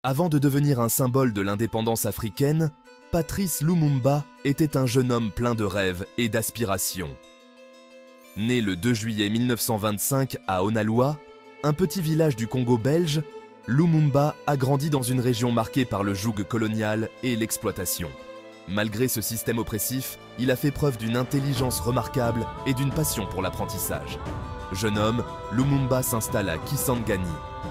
Avant de devenir un symbole de l'indépendance africaine, Patrice Lumumba était un jeune homme plein de rêves et d'aspirations. Né le 2 juillet 1925 à Onaloa, un petit village du Congo belge, Lumumba a grandi dans une région marquée par le joug colonial et l'exploitation. Malgré ce système oppressif, il a fait preuve d'une intelligence remarquable et d'une passion pour l'apprentissage. Jeune homme, Lumumba s'installe à Kisangani,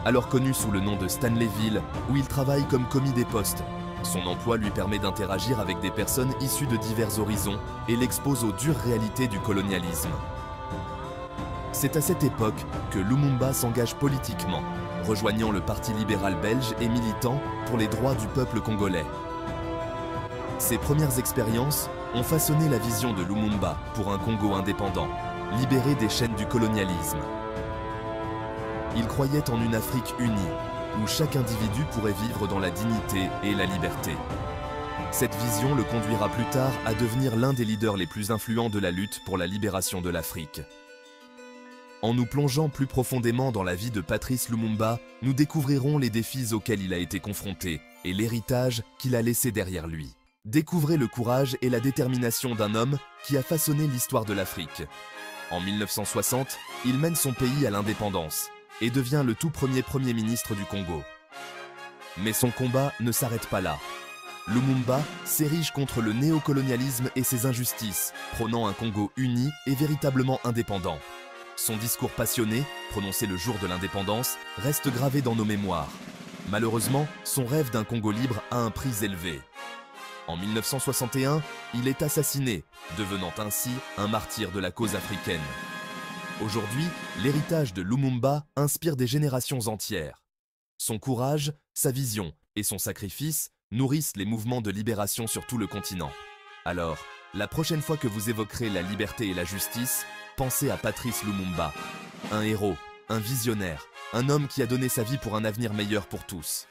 alors connu sous le nom de Stanleyville, où il travaille comme commis des postes. Son emploi lui permet d'interagir avec des personnes issues de divers horizons et l'expose aux dures réalités du colonialisme. C'est à cette époque que Lumumba s'engage politiquement, rejoignant le Parti libéral belge et militant pour les droits du peuple congolais. Ses premières expériences ont façonné la vision de Lumumba pour un Congo indépendant, libéré des chaînes du colonialisme. Il croyait en une Afrique unie, où chaque individu pourrait vivre dans la dignité et la liberté. Cette vision le conduira plus tard à devenir l'un des leaders les plus influents de la lutte pour la libération de l'Afrique. En nous plongeant plus profondément dans la vie de Patrice Lumumba, nous découvrirons les défis auxquels il a été confronté et l'héritage qu'il a laissé derrière lui. Découvrez le courage et la détermination d'un homme qui a façonné l'histoire de l'Afrique. En 1960, il mène son pays à l'indépendance et devient le tout premier ministre du Congo. Mais son combat ne s'arrête pas là. Lumumba s'érige contre le néocolonialisme et ses injustices, prônant un Congo uni et véritablement indépendant. Son discours passionné, prononcé le jour de l'indépendance, reste gravé dans nos mémoires. Malheureusement, son rêve d'un Congo libre a un prix élevé. En 1961, il est assassiné, devenant ainsi un martyr de la cause africaine. Aujourd'hui, l'héritage de Lumumba inspire des générations entières. Son courage, sa vision et son sacrifice nourrissent les mouvements de libération sur tout le continent. Alors, la prochaine fois que vous évoquerez la liberté et la justice, pensez à Patrice Lumumba, un héros, un visionnaire, un homme qui a donné sa vie pour un avenir meilleur pour tous.